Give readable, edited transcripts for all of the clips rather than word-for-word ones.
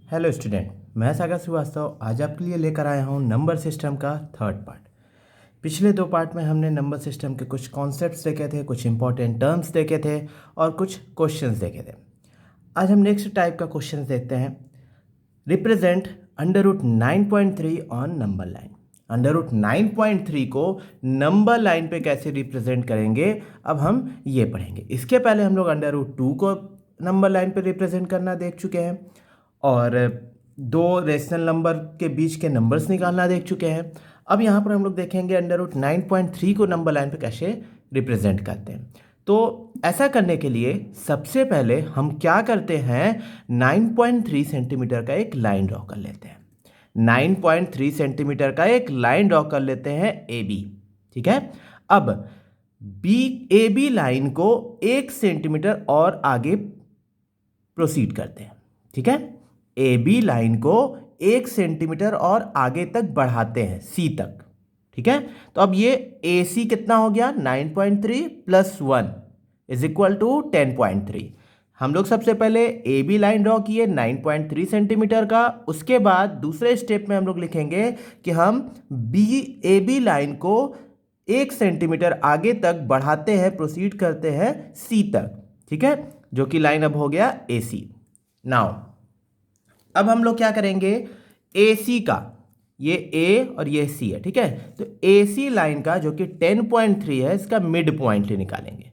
Hello student, मैं सागर श्रीवास्तव आज आपके लिए लेकर आया हूँ नंबर सिस्टम का थर्ड पार्ट। पिछले दो पार्ट में हमने नंबर सिस्टम के कुछ कॉन्सेप्ट्स देखे थे, कुछ इंपॉर्टेंट टर्म्स देखे थे और कुछ क्वेश्चंस देखे थे। आज हम नेक्स्ट टाइप का क्वेश्चन देखते हैं। Represent under root 9.3 on number line. Under root 9.3 को नंबर लाइन पे कैसे रिप्रेजेंट करेंगे, अब हम ये पढ़ेंगे। इसके पहले हम लोग अंडर रूट 2 को नंबर लाइन पे रिप्रेजेंट करना देख चुके हैं और दो रेशनल नंबर के बीच के नंबर्स निकालना देख चुके हैं। अब यहाँ पर हम लोग देखेंगे अंडर रूट 9.3 को नंबर लाइन पे कैसे रिप्रेजेंट करते हैं। तो ऐसा करने के लिए सबसे पहले हम क्या करते हैं, 9.3 सेंटीमीटर का एक लाइन ड्रॉ कर लेते हैं। 9.3 सेंटीमीटर का एक लाइन ड्रॉ कर लेते हैं ए बी। ठीक है, अब ए बी लाइन को 1 सेंटीमीटर और आगे प्रोसीड करते हैं। ठीक है, ए बी लाइन को 1 सेंटीमीटर और आगे तक बढ़ाते हैं सी तक। ठीक है, तो अब ये ए सी कितना हो गया, 9.3 प्लस 1 इज इक्वल टू 10.3। हम लोग सबसे पहले ए बी लाइन ड्रॉ किए 9.3 सेंटीमीटर का। उसके बाद दूसरे स्टेप में हम लोग लिखेंगे कि हम ए बी लाइन को 1 सेंटीमीटर आगे तक बढ़ाते हैं, प्रोसीड करते हैं सी तक। ठीक है, जो कि लाइन अब हो गया ए सी। नाउ अब हम लोग क्या करेंगे, ए सी का, ये ए और ये सी है। ठीक है, तो ए सी लाइन का जो कि 10.3 है, इसका मिड पॉइंट निकालेंगे।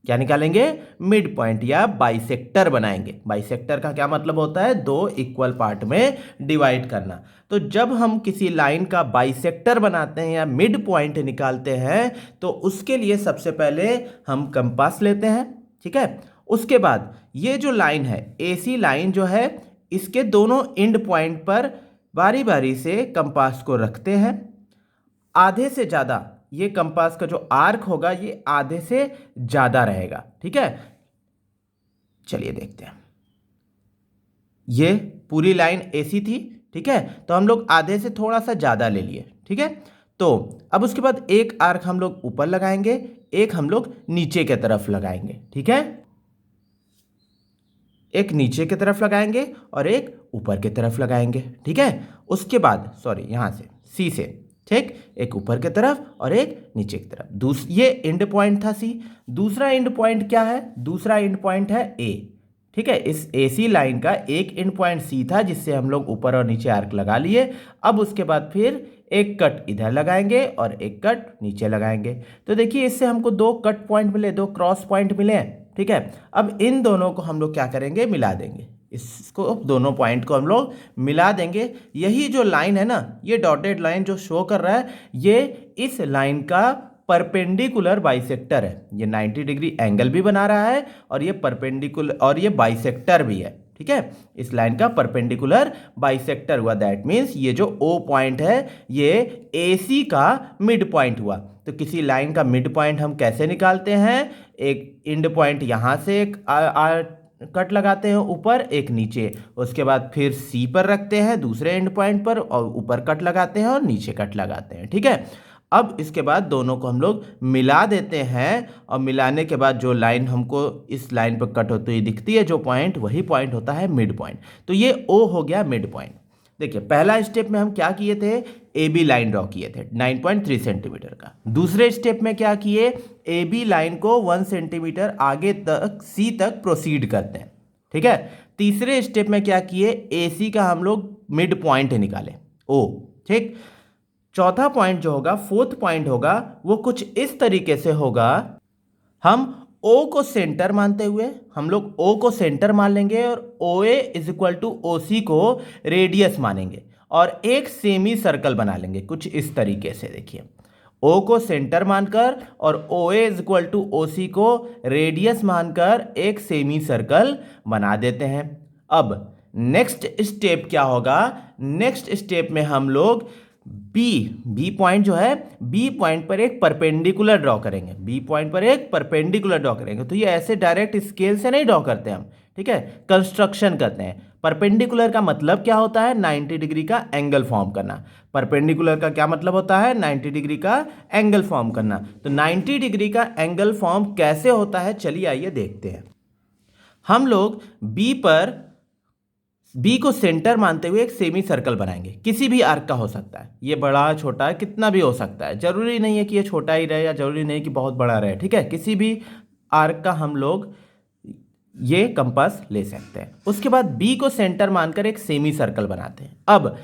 क्या निकालेंगे, मिड पॉइंट या बाइसेक्टर बनाएंगे। बाइसेक्टर का क्या मतलब होता है, दो इक्वल पार्ट में डिवाइड करना। तो जब हम किसी लाइन का बाइसेक्टर बनाते हैं या मिड पॉइंट निकालते हैं तो उसके लिए सबसे पहले हम कंपास लेते हैं। ठीक है, उसके बाद ये जो लाइन है ए सी लाइन जो है, इसके दोनों एंड पॉइंट पर बारी बारी से कंपास को रखते हैं। आधे से ज़्यादा ये कंपास का जो आर्क होगा ये आधे से ज़्यादा रहेगा। ठीक है, चलिए देखते हैं। ये पूरी लाइन एसी थी। ठीक है, तो हम लोग आधे से थोड़ा सा ज़्यादा ले लिए। ठीक है, तो अब उसके बाद एक आर्क हम लोग ऊपर लगाएंगे, एक हम लोग नीचे की तरफ लगाएंगे। ठीक है, एक नीचे की तरफ लगाएंगे और एक ऊपर की तरफ लगाएंगे। ठीक है, उसके बाद यहाँ से सी से, ठीक, एक ऊपर की तरफ और एक नीचे की तरफ। ये एंड पॉइंट था सी। दूसरा एंड पॉइंट क्या है, दूसरा एंड पॉइंट है ए। ठीक है, इस ए सी लाइन का एक एंड पॉइंट सी था जिससे हम लोग ऊपर और नीचे आर्क लगा लिए। अब उसके बाद फिर एक कट इधर लगाएंगे और एक कट नीचे लगाएंगे। तो देखिए इससे हमको दो कट पॉइंट मिले, दो क्रॉस पॉइंट मिले हैं। ठीक है, अब इन दोनों को हम लोग क्या करेंगे, मिला देंगे। इसको दोनों पॉइंट को हम लोग मिला देंगे। यही जो लाइन है ना, ये डॉटेड लाइन जो शो कर रहा है, ये इस लाइन का परपेंडिकुलर बाइसेक्टर है। ये 90 डिग्री एंगल भी बना रहा है और ये परपेंडिकुलर और ये बाइसेक्टर भी है। ठीक है, इस लाइन का परपेंडिकुलर बाइसेक्टर हुआ। दैट मीन्स ये जो ओ पॉइंट है ये ए सी का मिड पॉइंट हुआ। तो किसी लाइन का मिड पॉइंट हम कैसे निकालते हैं, एक एंड पॉइंट यहाँ से एक कट लगाते हैं ऊपर, एक नीचे, उसके बाद फिर सी पर रखते हैं दूसरे एंड पॉइंट पर और ऊपर कट लगाते हैं और नीचे कट लगाते हैं। ठीक है, अब इसके बाद दोनों को हम लोग मिला देते हैं और मिलाने के बाद जो लाइन हमको इस लाइन पर कट होती हुई दिखती है, जो पॉइंट, वही पॉइंट होता है मिड पॉइंट। तो ये ओ हो गया मिड पॉइंट। देखिए पहला स्टेप में हम क्या किए थे, ए बी लाइन ड्रॉ किए थे 9.3 सेंटीमीटर का। दूसरे स्टेप में क्या किए, ए बी लाइन को 1 सेंटीमीटर आगे तक सी तक प्रोसीड करते हैं। ठीक है, तीसरे स्टेप में क्या किए, ए सी का हम लोग मिड पॉइंट निकाले ओ। ठीक, चौथा पॉइंट जो होगा, फोर्थ पॉइंट होगा, वो कुछ इस तरीके से होगा। हम ओ को सेंटर मानते हुए हम लोग ओ को सेंटर मान लेंगे और ओ ए इज इक्वल टू ओ सी को रेडियस मानेंगे और एक सेमी सर्कल बना लेंगे कुछ इस तरीके से। देखिए ओ को सेंटर मानकर और ओ ए इज इक्वल टू ओ सी को रेडियस मानकर एक सेमी सर्कल बना देते हैं। अब नेक्स्ट स्टेप क्या होगा, नेक्स्ट स्टेप में हम लोग बी पॉइंट जो है, बी पॉइंट पर एक परपेंडिकुलर ड्रॉ करेंगे। बी पॉइंट पर एक परपेंडिकुलर ड्रॉ करेंगे। तो ये ऐसे डायरेक्ट स्केल से नहीं ड्रॉ करते हम। ठीक है, कंस्ट्रक्शन करते हैं। परपेंडिकुलर का मतलब क्या होता है, 90 डिग्री का एंगल फॉर्म करना। परपेंडिकुलर का क्या मतलब होता है, 90 डिग्री का एंगल फॉर्म करना। तो 90 डिग्री का एंगल फॉर्म कैसे होता है, चलिए आइए देखते हैं। हम लोग बी पर बी को सेंटर मानते हुए एक सेमी सर्कल बनाएंगे, किसी भी आर्क का हो सकता है, ये बड़ा छोटा कितना भी हो सकता है, जरूरी नहीं है कि ये छोटा ही रहे या जरूरी नहीं कि बहुत बड़ा रहे, ठीक है, किसी भी आर्क का हम लोग ये कंपास ले सकते हैं। उसके बाद बी को सेंटर मानकर एक सेमी सर्कल बनाते हैं। अब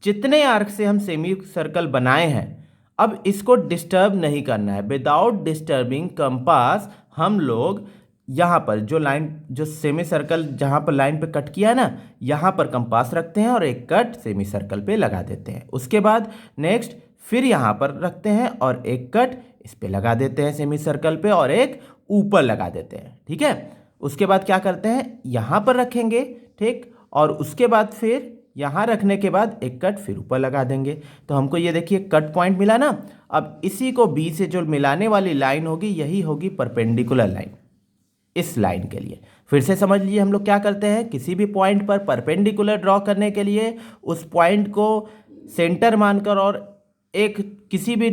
जितने आर्क से हम सेमी सर्कल बनाए हैं, अब इसको डिस्टर्ब नहीं करना है। विदाउट डिस्टर्बिंग कंपास हम लोग यहाँ पर जो लाइन, जो सेमी सर्कल जहाँ पर लाइन पे कट किया है ना, यहाँ पर कंपास रखते हैं और एक कट सेमी सर्कल पे लगा देते हैं। उसके बाद नेक्स्ट फिर यहाँ पर रखते हैं और एक कट इस पे लगा देते हैं सेमी सर्कल पे और एक ऊपर लगा देते हैं, ठीक है। उसके बाद क्या करते हैं, यहाँ पर रखेंगे, ठीक, और उसके बाद फिर यहाँ रखने के बाद एक कट फिर ऊपर लगा देंगे। तो हमको ये देखिए कट पॉइंट मिला ना। अब इसी को बी से जो मिलाने वाली लाइन होगी यही होगी परपेंडिकुलर लाइन इस लाइन के लिए। फिर से समझ लीजिए, हम लोग क्या करते हैं, किसी भी पॉइंट पर परपेंडिकुलर ड्रॉ करने के लिए उस पॉइंट को सेंटर मानकर और एक किसी भी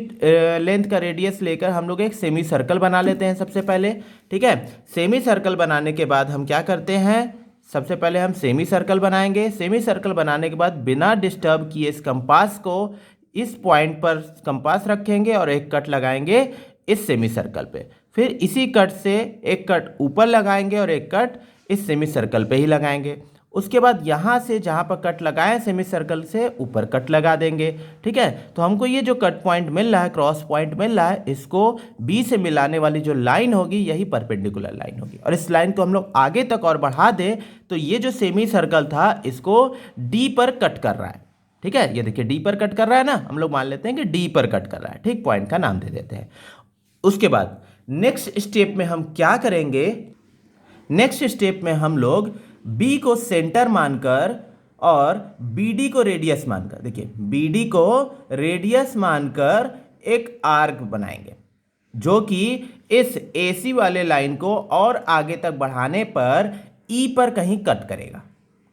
लेंथ का रेडियस लेकर हम लोग एक सेमी सर्कल बना लेते हैं सबसे पहले, ठीक है। सेमी सर्कल बनाने के बाद हम क्या करते हैं, सबसे पहले हम सेमी सर्कल बनाएंगे। सेमी सर्कल बनाने के बाद बिना डिस्टर्ब किए इस कंपास को इस पॉइंट पर कंपास रखेंगे और एक कट लगाएंगे इस सेमी सर्कल पे। फिर इसी कट से एक कट ऊपर लगाएंगे और एक कट इस सेमी सर्कल पे ही लगाएंगे। उसके बाद यहाँ से जहाँ पर कट लगाएं सेमी सर्कल से ऊपर कट लगा देंगे, ठीक है। तो हमको ये जो कट पॉइंट मिल रहा है, क्रॉस पॉइंट मिल रहा है, इसको बी से मिलाने वाली जो लाइन होगी यही परपेंडिकुलर लाइन होगी। और इस लाइन को हम लोग आगे तक और बढ़ा दें तो ये जो सेमी सर्कल था इसको डी पर कट कर रहा है, ठीक है। ये देखिए डी पर कट कर रहा है ना, हम लोग मान लेते हैं कि डी पर कट कर रहा है, ठीक, पॉइंट का नाम दे देते हैं। उसके बाद नेक्स्ट स्टेप में हम क्या करेंगे, नेक्स्ट स्टेप में हम लोग बी को सेंटर मानकर और बीडी को रेडियस मानकर, देखिए बीडी को रेडियस मानकर एक आर्क बनाएंगे जो कि इस एसी वाले लाइन को और आगे तक बढ़ाने पर ई पर कहीं कट करेगा,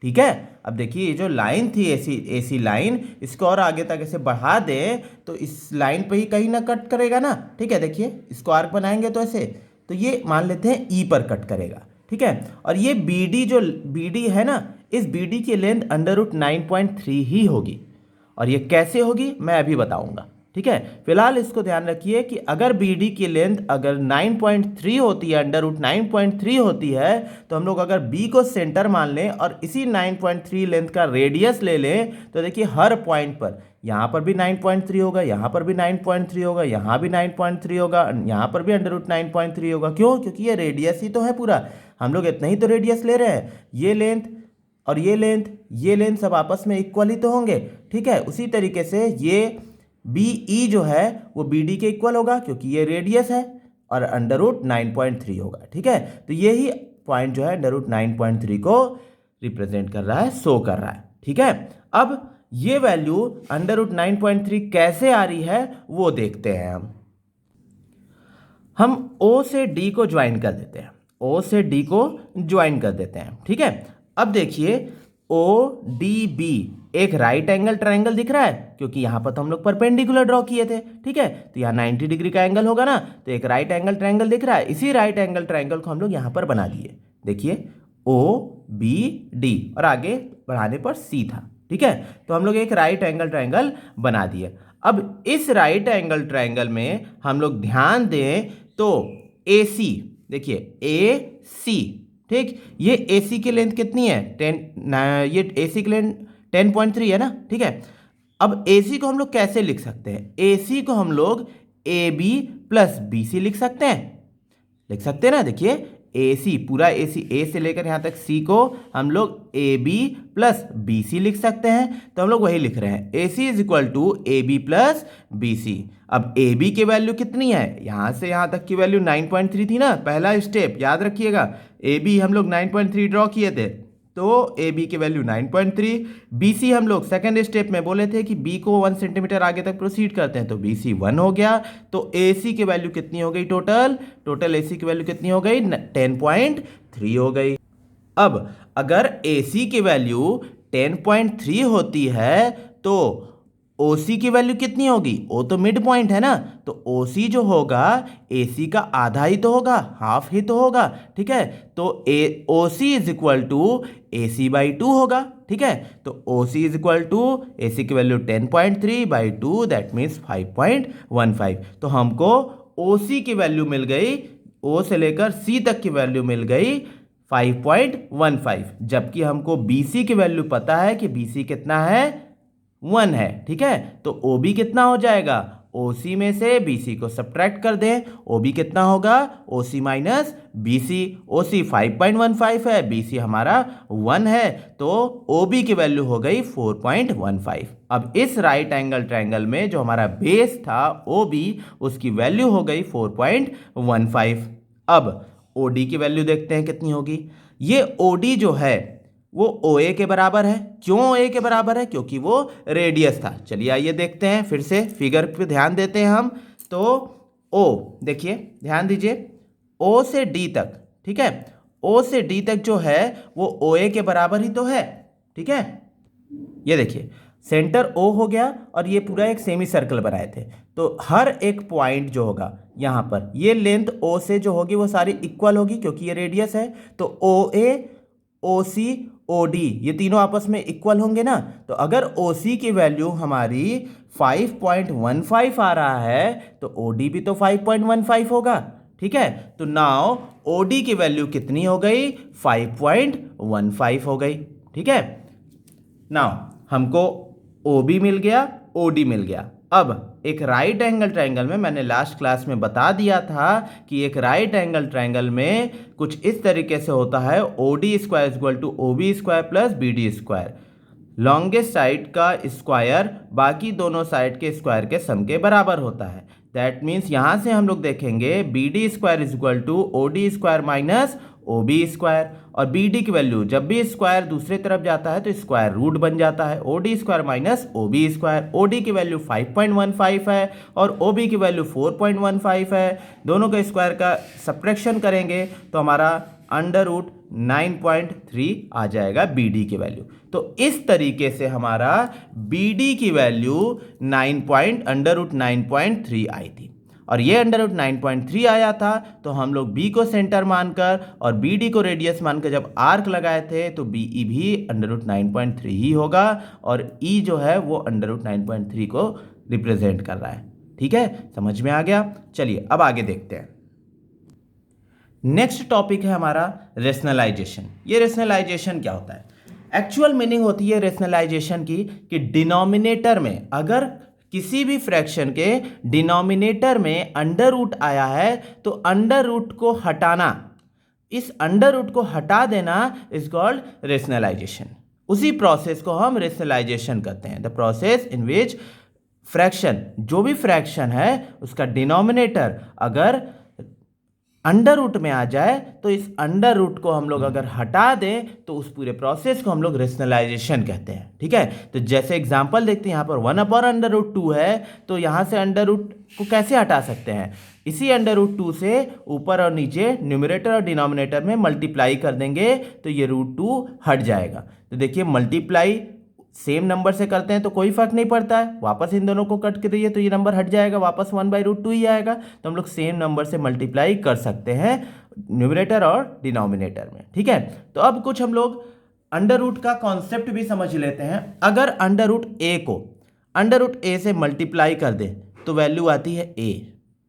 ठीक है। अब देखिए ये जो लाइन थी एसी लाइन, इसको और आगे तक ऐसे बढ़ा दें तो इस लाइन पे ही कहीं ना कट करेगा ना, ठीक है। देखिए इसको आर्क बनाएंगे तो ऐसे, तो ये मान लेते हैं ई पर कट करेगा, ठीक है। और ये बीडी जो बीडी है ना, इस बीडी की लेंथ √9.3 ही होगी। और ये कैसे होगी मैं अभी बताऊंगा, ठीक है। फिलहाल इसको ध्यान रखिए कि अगर बीडी की लेंथ अगर 9.3 होती है, √9.3 होती है, तो हम लोग अगर बी को सेंटर मान लें और इसी 9.3 लेंथ का रेडियस ले लें तो देखिए हर पॉइंट पर, यहाँ पर भी 9.3 होगा, यहाँ पर भी 9.3 होगा, यहाँ भी 9.3 होगा, यहाँ पर भी √9.3 होगा। क्यों? क्योंकि ये रेडियस ही तो है पूरा, हम लोग इतना ही तो रेडियस ले रहे हैं। ये लेंथ और ये लेंथ सब आपस में इक्वल ही तो होंगे, ठीक है। उसी तरीके से ये बी ई जो है वो बी डी के इक्वल होगा क्योंकि ये रेडियस है और √9.3 होगा, ठीक है। तो यही पॉइंट जो है √9.3 को रिप्रेजेंट कर रहा है, शो कर रहा है, ठीक है। अब ये वैल्यू √9.3 कैसे आ रही है वो देखते हैं। हम O से D को ज्वाइन कर देते हैं, O से D को ज्वाइन कर देते हैं, ठीक है। अब देखिए ODB एक राइट एंगल ट्रायंगल दिख रहा है क्योंकि यहाँ पर तो हम लोग परपेंडिकुलर ड्रॉ किए थे, ठीक है। तो यहाँ 90 डिग्री का एंगल होगा ना, तो एक राइट एंगल ट्रायंगल दिख रहा है। इसी राइट एंगल ट्रायंगल को हम लोग यहाँ पर बना दिए, देखिए OBD और आगे बढ़ाने पर C था, ठीक है। तो हम लोग एक राइट एंगल ट्रायंगल बना दिए। अब इस राइट एंगल ट्रायंगल में हम लोग ध्यान दें तो AC, देखिए AC, ठीक, ये AC की लेंथ कितनी है 10, ये AC की लेंथ 10.3 है ना, ठीक है। अब AC को हम लोग कैसे लिख सकते हैं, AC को हम लोग AB प्लस BC लिख सकते हैं ना। देखिए AC पूरा AC A से लेकर यहाँ तक C को हम लोग AB प्लस BC लिख सकते हैं। तो हम लोग वही लिख रहे हैं, AC is equal to AB plus BC। अब AB की वैल्यू कितनी है, यहाँ से यहाँ तक की वैल्यू 9.3 थी ना, पहला स्टेप याद रखिएगा। AB हम लोग 9.3 ड्रॉ किए थे तो AB की वैल्यू 9.3, BC हम लोग सेकेंड स्टेप में बोले थे कि B को 1 सेंटीमीटर आगे तक प्रोसीड करते हैं तो BC 1 हो गया। तो AC की वैल्यू कितनी हो गई, टोटल AC की वैल्यू कितनी हो गई, 10.3 हो गई। अब अगर AC की वैल्यू 10.3 होती है तो OC की वैल्यू कितनी होगी, O तो मिड पॉइंट है ना, तो OC जो होगा AC का आधा ही तो होगा, हाफ ही तो होगा, ठीक है। तो OC is equal to AC/2 होगा, ठीक है। तो OC is equal to AC की वैल्यू 10.3/2, दैट मीन्स 5.15। तो हमको OC की वैल्यू मिल गई, O से लेकर C तक की वैल्यू मिल गई 5.15, जबकि हमको BC की वैल्यू पता है कि BC कितना है, 1 है, ठीक है। तो OB कितना हो जाएगा, OC में से BC को सब्ट्रैक्ट कर दें, OB कितना होगा, OC माइनस BC। OC 5.15 है, BC हमारा 1 है, तो OB की वैल्यू हो गई 4.15। अब इस राइट एंगल ट्रायंगल में जो हमारा बेस था OB, उसकी वैल्यू हो गई 4.15। अब OD की वैल्यू देखते हैं कितनी होगी। ये OD जो है वो OA के बराबर है। क्यों OA के बराबर है, क्योंकि वो रेडियस था। चलिए आइए देखते हैं, फिर से फिगर पे ध्यान देते हैं हम। तो O देखिए, ध्यान दीजिए, O से D तक, ठीक है, O से D तक जो है वो OA के बराबर ही तो है, ठीक है। ये देखिए सेंटर O हो गया और ये पूरा एक सेमी सर्कल बनाए थे, तो हर एक पॉइंट जो होगा यहाँ पर, ये लेंथ O से जो होगी वो सारी इक्वल होगी क्योंकि ये रेडियस है। तो OA, OC, OD ये तीनों आपस में इक्वल होंगे ना। तो अगर OC की वैल्यू हमारी 5.15 आ रहा है तो OD भी तो 5.15 होगा, ठीक है। तो नाउ OD की वैल्यू कितनी हो गई, 5.15 हो गई, ठीक है। नाउ हमको OB मिल गया, OD मिल गया। अब एक राइट एंगल ट्रायंगल में, मैंने लास्ट क्लास में बता दिया था कि एक राइट एंगल ट्रायंगल में कुछ इस तरीके से होता है, OD square equal to OB square plus BD square. Longest side का स्क्वायर बाकी दोनों साइड के स्क्वायर के सम के बराबर होता है। दैट मीन्स यहां से हम लोग देखेंगे BD square is equal to OD square minus OB square, और BD की वैल्यू जब भी स्क्वायर दूसरे तरफ जाता है तो स्क्वायर रूट बन जाता है, OD square minus OB square. OD की वैल्यू 5.15 है और OB की वैल्यू 4.15 है। दोनों के स्क्वायर का सब्ट्रैक्शन करेंगे तो हमारा √9.3 आ जाएगा BD की वैल्यू। तो इस तरीके से हमारा BD की वैल्यू √9.3 आई थी, और ये √9.3 आया था तो हम लोग B को सेंटर मानकर और BD को रेडियस मानकर जब आर्क लगाए थे तो BE भी √9.3 ही होगा, और E जो है वो √9.3 को रिप्रेजेंट कर रहा है, ठीक है। समझ में आ गया। चलिए अब आगे देखते हैं। नेक्स्ट टॉपिक है हमारा रेशनलाइजेशन। ये रेशनलाइजेशन क्या होता है, एक्चुअल मीनिंग होती है रेशनलाइजेशन की कि डिनोमिनेटर में, अगर किसी भी फ्रैक्शन के डिनोमिनेटर में अंडर रूट आया है तो अंडर रूट को हटाना, इस अंडर रूट को हटा देना इज कॉल्ड रेशनलाइजेशन। उसी प्रोसेस को हम रेशनलाइजेशन कहते हैं, the process in which fraction, जो भी फ्रैक्शन है उसका डिनोमिनेटर अगर अंडर रूट में आ जाए तो इस अंडर रूट को हम लोग अगर हटा दें तो उस पूरे प्रोसेस को हम लोग रेशनलाइजेशन कहते हैं, ठीक है। तो जैसे एग्जांपल देखते हैं, यहाँ पर 1/√2 है, तो यहाँ से अंडर रूट को कैसे हटा सकते हैं, इसी √2 से ऊपर और नीचे न्यूमरेटर और डिनोमिनेटर में मल्टीप्लाई कर देंगे तो ये √2 हट जाएगा। तो देखिए मल्टीप्लाई सेम नंबर से करते हैं तो कोई फर्क नहीं पड़ता है, वापस इन दोनों को कट के दिए तो ये नंबर हट जाएगा, वापस 1/√2 ही आएगा। तो हम लोग सेम नंबर से मल्टीप्लाई कर सकते हैं न्यूमरेटर और डिनोमिनेटर में, ठीक है। तो अब कुछ हम लोग अंडर रूट का कॉन्सेप्ट भी समझ लेते हैं। अगर √a को √a से मल्टीप्लाई कर दे तो वैल्यू आती है a,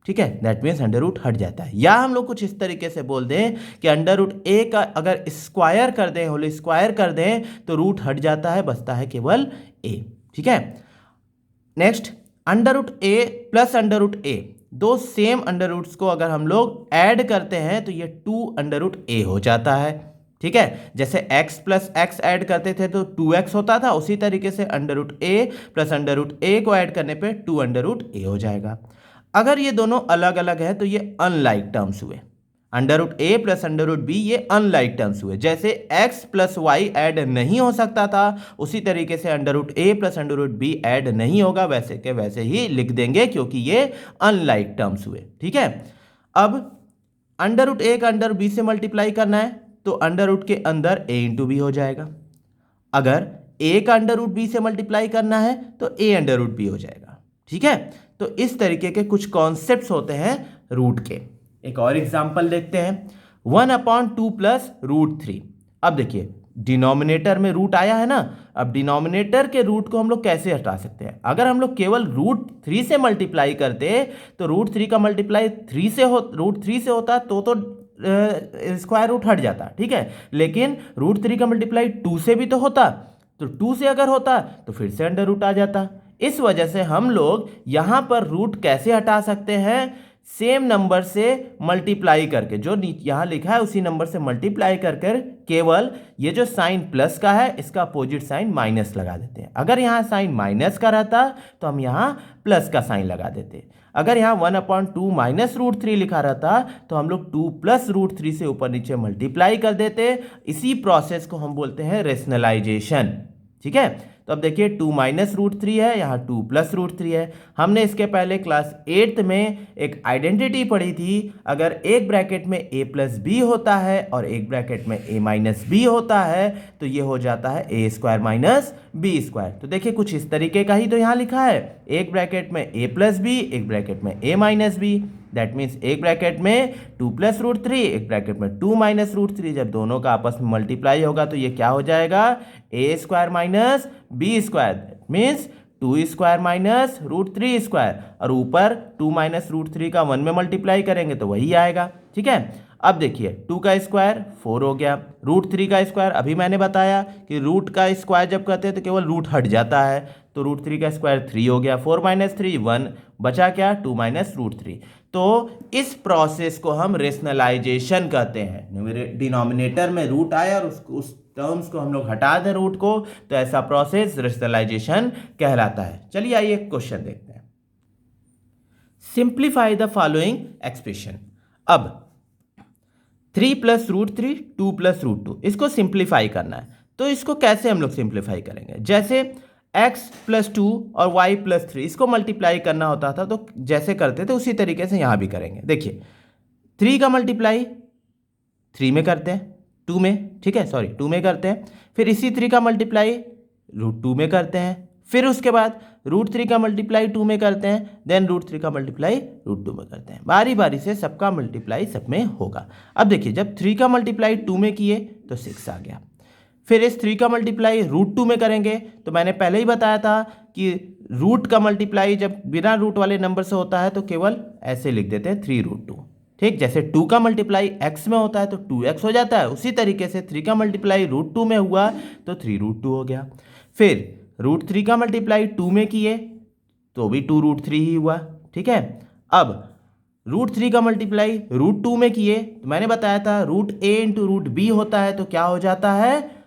ठीक है, दैट मीन्स अंडर रूट हट जाता है। या हम लोग कुछ इस तरीके से बोल दें कि √a का अगर स्क्वायर कर दें, होल स्क्वायर कर दें तो रूट हट जाता है, बचता है केवल a, ठीक है। नेक्स्ट √a प्लस √a, दो सेम अंडर रूट्स को अगर हम लोग ऐड करते हैं तो ये 2√a हो जाता है, ठीक है। जैसे x प्लस x ऐड करते थे तो 2x होता था, उसी तरीके से √a प्लस √a को ऐड करने पे 2√a हो जाएगा। अगर ये दोनों अलग अलग है तो ये अनलाइक टर्म्स हुए, √a प्लस √b ये अनलाइक टर्म्स हुए। जैसे x प्लस y ऐड नहीं हो सकता था, उसी तरीके से √a प्लस √b ऐड नहीं होगा, वैसे के वैसे ही लिख देंगे क्योंकि ये अनलाइक टर्म्स हुए, ठीक है। अब √a का √b से मल्टीप्लाई करना है तो अंडर रूट के अंदर a × b हो जाएगा। अगर ए का अंडर रूट बी से मल्टीप्लाई करना है तो ए अंडर रूट बी हो जाएगा। ठीक है, तो इस तरीके के कुछ कॉन्सेप्ट्स होते हैं रूट के। एक और एग्जांपल देखते हैं, 1/2 प्लस रूट 3। अब देखिए डिनोमिनेटर में रूट आया है ना, अब डिनोमिनेटर के रूट को हम लोग कैसे हटा सकते हैं? अगर हम लोग केवल रूट 3 से मल्टीप्लाई करते तो रूट 3 का मल्टीप्लाई रूट 3 से होता तो स्क्वायर रूट हट जाता। ठीक है, लेकिन रूट 3 का मल्टीप्लाई 2 से भी तो होता, तो 2 से अगर होता तो फिर से अंडर रूट आ जाता। इस वजह से हम लोग यहां पर रूट कैसे हटा सकते हैं? सेम नंबर से मल्टीप्लाई करके, जो यहां लिखा है उसी नंबर से मल्टीप्लाई करके केवल ये जो साइन प्लस का है इसका अपोजिट साइन माइनस लगा देते हैं। अगर यहां साइन माइनस का रहता तो हम यहां प्लस का साइन लगा देते। अगर यहाँ 1/2 माइनस रूट 3 लिखा रहता तो हम लोग 2 प्लस रूट 3 से ऊपर नीचे मल्टीप्लाई कर देते। इसी प्रोसेस को हम बोलते हैं रेशनलाइजेशन। ठीक है, तो अब देखिए 2 माइनस रूट 3 है, यहाँ 2 प्लस रूट 3 है। हमने इसके पहले क्लास 8th में एक आइडेंटिटी पढ़ी थी, अगर एक ब्रैकेट में a प्लस बी होता है और एक ब्रैकेट में a माइनस बी होता है तो ये हो जाता है a square minus b square. तो देखिए कुछ इस तरीके का ही तो यहाँ लिखा है, एक ब्रैकेट में a प्लस बी, एक ब्रैकेट में a minus b. That means एक ब्रैकेट में 2 प्लस रूट 3, एक ब्रैकेट में 2 माइनस रूट 3। जब दोनों का आपस में मल्टीप्लाई होगा तो ये क्या हो जाएगा? a square minus b square. That means 2 square minus root 3 square, और ऊपर 2 माइनस रूट 3 का 1 में मल्टीप्लाई करेंगे तो वही आएगा। ठीक है, अब देखिए 2 का स्क्वायर 4 हो गया, रूट 3 का स्क्वायर, अभी मैंने बताया कि रूट का स्क्वायर जब करते हैं तो केवल रूट हट जाता है, तो रूट 3 का स्क्वायर 3 हो गया, 4 माइनस 3 1, बचा क्या? 2 माइनस रूट 3। तो इस प्रोसेस को हम रेशनलाइजेशन कहते हैं। डिनोमिनेटर में रूट आया और उस टर्म्स को हम लोग हटा दें रूट को, तो ऐसा प्रोसेस रेशनलाइजेशन कहलाता है। चलिए आइए एक क्वेश्चन देखते हैं। Simplify the following expression. अब 3 प्लस रूट 3, 2 प्लस रूट 2, इसको सिंप्लीफाई करना है। तो इसको कैसे हम लोग सिंप्लीफाई करेंगे? जैसे x प्लस 2 और y प्लस 3 इसको मल्टीप्लाई करना होता था तो जैसे करते थे उसी तरीके से यहाँ भी करेंगे। देखिए 3 का मल्टीप्लाई 3 में करते हैं, 2 में, ठीक है, सॉरी 2 में करते हैं, फिर इसी 3 का मल्टीप्लाई रूट 2 में करते हैं, फिर उसके बाद रूट 3 का मल्टीप्लाई 2 में करते हैं, देन रूट 3 का मल्टीप्लाई रूट 2 में करते हैं। बारी बारी से सबका मल्टीप्लाई सब में होगा। अब देखिए जब 3 का मल्टीप्लाई 2 में किए तो 6 आ गया, फिर इस 3 का मल्टीप्लाई रूट 2 में करेंगे तो मैंने पहले ही बताया था कि रूट का मल्टीप्लाई जब बिना रूट वाले नंबर से होता है तो केवल ऐसे लिख देते हैं 3 रूट 2। ठीक, जैसे 2 का मल्टीप्लाई x में होता है तो 2x हो जाता है, उसी तरीके से 3 का मल्टीप्लाई रूट 2 में हुआ तो 3 रूट 2 हो गया। फिर रूट 3 का मल्टीप्लाई 2 में किए तो भी 2 रूट 3 ही हुआ। ठीक है, अब रूट 3 का मल्टीप्लाई रूट 2 में किए तो मैंने बताया था root a into root b होता है, तो क्या हो जाता है?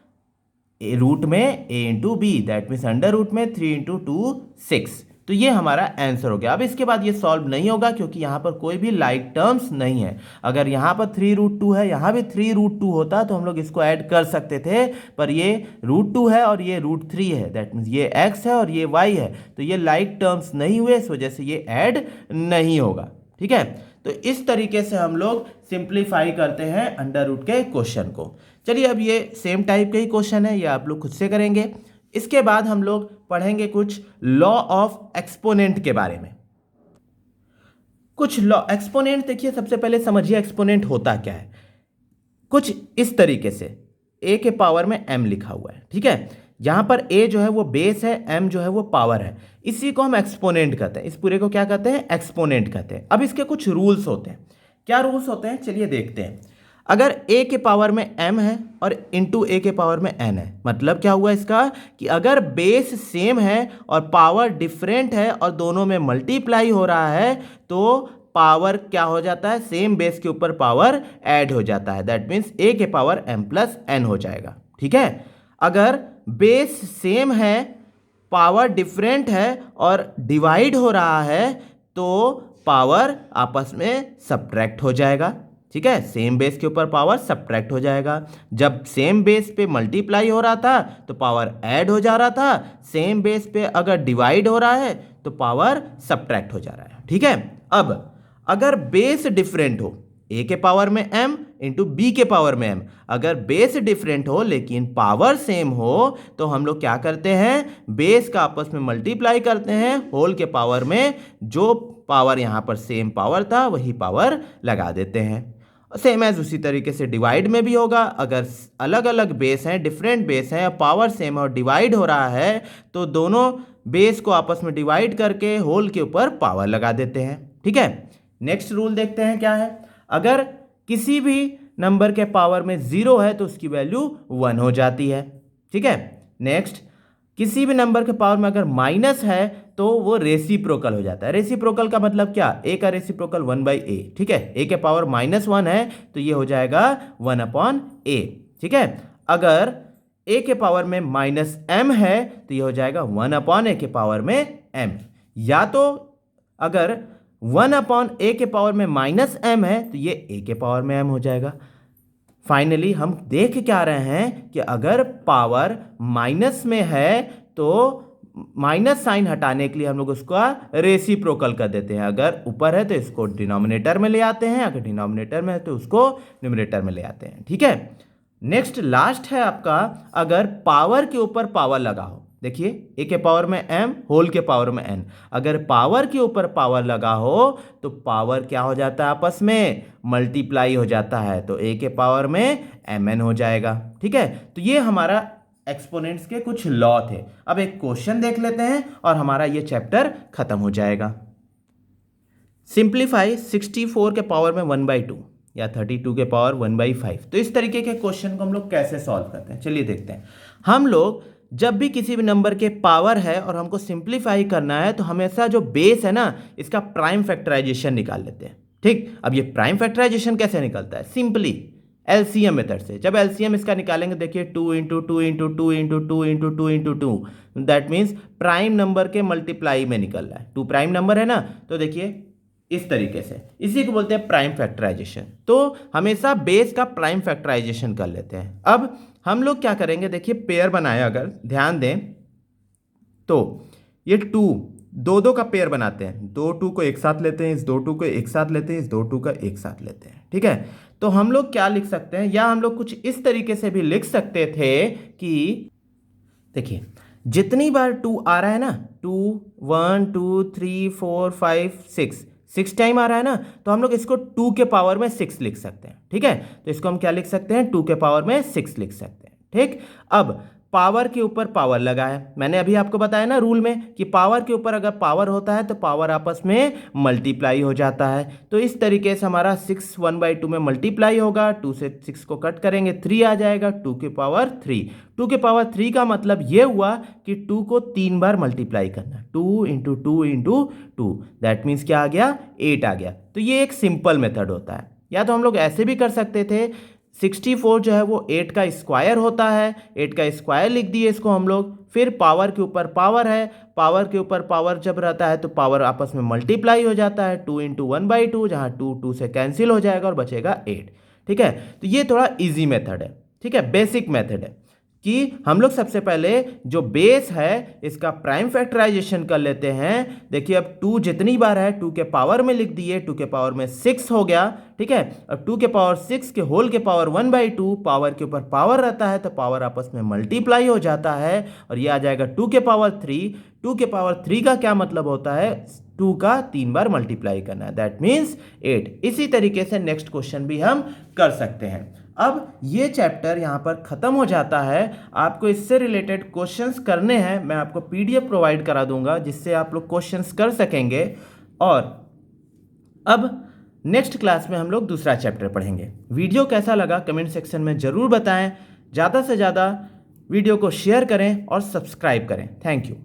रूट में a into b, that means under root में 3 इंटू 2 6। तो ये हमारा आंसर हो गया। अब इसके बाद ये सॉल्व नहीं होगा क्योंकि यहाँ पर कोई भी लाइक टर्म्स नहीं है। अगर यहाँ पर 3 रूट 2 है, यहाँ भी 3 रूट 2 होता तो हम लोग इसको ऐड कर सकते थे, पर ये रूट 2 है और ये रूट 3 है, दैट मीन्स ये x है और ये y है, तो ये लाइक टर्म्स नहीं हुए, इस वजह से ये ऐड नहीं होगा। ठीक है, तो इस तरीके से हम लोग सिंप्लीफाई करते हैं अंडर रूट के क्वेश्चन को। चलिए अब ये सेम टाइप के ही क्वेश्चन है, ये आप लोग खुद से करेंगे। इसके बाद हम लोग पढ़ेंगे कुछ लॉ ऑफ एक्सपोनेंट के बारे में। कुछ लॉ एक्सपोनेंट देखिए, सबसे पहले समझिए एक्सपोनेंट होता क्या है। कुछ इस तरीके से a के पावर में m लिखा हुआ है। ठीक है, यहां पर a जो है वो बेस है, m जो है वो पावर है, इसी को हम एक्सपोनेंट कहते हैं। इस पूरे को क्या कहते हैं? एक्सपोनेंट कहते हैं। अब इसके कुछ रूल्स होते हैं। क्या रूल्स होते हैं चलिए देखते हैं। अगर a के पावर में m है और इंटू a के पावर में n है, मतलब क्या हुआ इसका कि अगर बेस सेम है और पावर डिफरेंट है और दोनों में मल्टीप्लाई हो रहा है तो पावर क्या हो जाता है? सेम बेस के ऊपर पावर ऐड हो जाता है, दैट मीन्स a के पावर m प्लस n हो जाएगा। ठीक है, अगर बेस सेम है, पावर डिफरेंट है और डिवाइड हो रहा है तो पावर आपस में सब्ट्रैक्ट हो जाएगा। ठीक है, सेम बेस के ऊपर पावर सब्ट्रैक्ट हो जाएगा। जब सेम बेस पे मल्टीप्लाई हो रहा था तो पावर ऐड हो जा रहा था, सेम बेस पे अगर डिवाइड हो रहा है तो पावर सब्ट्रैक्ट हो जा रहा है। ठीक है, अब अगर बेस डिफरेंट हो, ए के पावर में m इंटू बी के पावर में m। अगर बेस डिफरेंट हो लेकिन पावर सेम हो तो हम लोग क्या करते हैं, बेस का आपस में मल्टीप्लाई करते हैं, होल के पावर में जो पावर यहाँ पर सेम पावर था वही पावर लगा देते हैं। सेम एज उसी तरीके से डिवाइड में भी होगा। अगर अलग अलग बेस हैं, डिफरेंट बेस हैं, पावर सेम और डिवाइड हो रहा है तो दोनों बेस को आपस में डिवाइड करके होल के ऊपर पावर लगा देते हैं। ठीक है, नेक्स्ट रूल देखते हैं क्या है। अगर किसी भी नंबर के पावर में 0 है तो उसकी वैल्यू 1 हो जाती है। ठीक है, नेक्स्ट किसी भी नंबर के पावर में अगर माइनस है तो वो रेसिप्रोकल हो जाता है। रेसिप्रोकल का मतलब क्या, ए का रेसिप्रोकल 1/a। ठीक है, ए के पावर -1 है तो ये हो जाएगा 1/a। ठीक है, अगर ए के पावर में -m है तो ये हो जाएगा 1/a के पावर में m। या तो अगर 1/a के पावर में -m है तो ये a के पावर में m हो जाएगा। फाइनली हम देख क्या रहे हैं कि अगर पावर माइनस में है तो माइनस साइन हटाने के लिए हम लोग उसका रेसिप्रोकल कर देते हैं। अगर ऊपर है तो इसको डिनोमिनेटर में ले आते हैं, अगर डिनोमिनेटर में है तो उसको न्यूमरेटर में ले आते हैं। ठीक है, नेक्स्ट लास्ट है आपका, अगर पावर के ऊपर पावर लगा हो। देखिए, ए के पावर में m, होल के पावर में n। अगर पावर के ऊपर पावर लगा हो तो पावर क्या हो जाता है, आपस में मल्टीप्लाई हो जाता है, तो a के पावर में mn हो जाएगा। ठीक है, तो ये हमारा एक्सपोनेंट्स के कुछ लॉ थे। अब एक क्वेश्चन देख लेते हैं और हमारा ये चैप्टर खत्म हो जाएगा। सिंप्लीफाई 64 के पावर में 1/2 या 32 के पावर 1/5। तो इस तरीके के क्वेश्चन को हम लोग कैसे सॉल्व करते हैं, चलिए देखते हैं। हम लोग जब भी किसी भी नंबर के पावर है और हमको सिंप्लीफाई करना है तो हमेशा जो बेस है ना, इसका प्राइम फैक्टराइजेशन निकाल लेते हैं। ठीक, अब ये प्राइम फैक्टराइजेशन कैसे निकलता है, सिंपली एलसीएम मेथड से। जब एलसीएम इसका निकालेंगे, देखिए 2 × 2 × 2 × 2 × 2 × 2, दैट मीन्स प्राइम नंबर के मल्टीप्लाई में निकल रहा है। 2 प्राइम नंबर है ना, तो देखिए इस तरीके से, इसी को बोलते हैं प्राइम फैक्टराइजेशन। तो हमेशा बेस का प्राइम फैक्टराइजेशन कर लेते हैं। अब हम लोग क्या करेंगे, देखिए पेयर बनाया, अगर ध्यान दें तो ये 2 का पेयर बनाते हैं। 2 2 को एक साथ लेते हैं, इस 2 2 को एक साथ लेते हैं, इस 2 2 का एक साथ लेते हैं। ठीक है, तो हम लोग क्या लिख सकते हैं, या हम लोग कुछ इस तरीके से भी लिख सकते थे कि देखिए जितनी बार 2 आ रहा है ना, 2 1 2 3 4 5 6 टाइम आ रहा है ना, तो हम लोग इसको 2 के पावर में 6 लिख सकते हैं। ठीक है, तो इसको हम क्या लिख सकते हैं, 2 के पावर में 6 लिख सकते हैं। ठीक, अब पावर के ऊपर पावर लगा है, मैंने अभी आपको बताया ना रूल में कि पावर के ऊपर अगर पावर होता है तो पावर आपस में मल्टीप्लाई हो जाता है। तो इस तरीके से हमारा 6 1/2 में मल्टीप्लाई होगा, 2 से 6 को कट करेंगे 3 आ जाएगा, 2 के पावर 3। 2 के पावर 3 का मतलब ये हुआ कि 2 को 3 बार मल्टीप्लाई करना, 2 × 2 × 2, दैट मीन्स क्या आ गया, 8 आ गया। तो ये एक सिंपल मेथड होता है। या तो हम लोग ऐसे भी कर सकते थे, 64 जो है वो 8 का स्क्वायर होता है, 8 का स्क्वायर लिख दिए इसको हम लोग, फिर पावर के ऊपर पावर है, पावर के ऊपर पावर जब रहता है तो पावर आपस में मल्टीप्लाई हो जाता है, 2 × 1/2, जहाँ 2 2 से कैंसिल हो जाएगा और बचेगा 8। ठीक है, तो ये थोड़ा इजी मेथड है। ठीक है, बेसिक मेथड है कि हम लोग सबसे पहले जो बेस है इसका प्राइम फैक्टराइजेशन कर लेते हैं। देखिए अब 2 जितनी बार है 2 के पावर में लिख दिए, 2 के पावर में 6 हो गया। ठीक है, अब 2 के पावर 6 के होल के पावर 1/2, पावर के ऊपर पावर रहता है तो पावर आपस में मल्टीप्लाई हो जाता है और ये आ जाएगा 2 के पावर 3। 2 के पावर 3 का क्या मतलब होता है, 2 का 3 बार मल्टीप्लाई करना है, दैट मीन्स 8। इसी तरीके से नेक्स्ट क्वेश्चन भी हम कर सकते हैं। अब ये चैप्टर यहाँ पर ख़त्म हो जाता है। आपको इससे रिलेटेड क्वेश्चंस करने हैं, मैं आपको पीडीएफ प्रोवाइड करा दूंगा जिससे आप लोग क्वेश्चंस कर सकेंगे। और अब नेक्स्ट क्लास में हम लोग दूसरा चैप्टर पढ़ेंगे। वीडियो कैसा लगा कमेंट सेक्शन में ज़रूर बताएं। ज़्यादा से ज़्यादा वीडियो को शेयर करें और सब्सक्राइब करें। Thank you.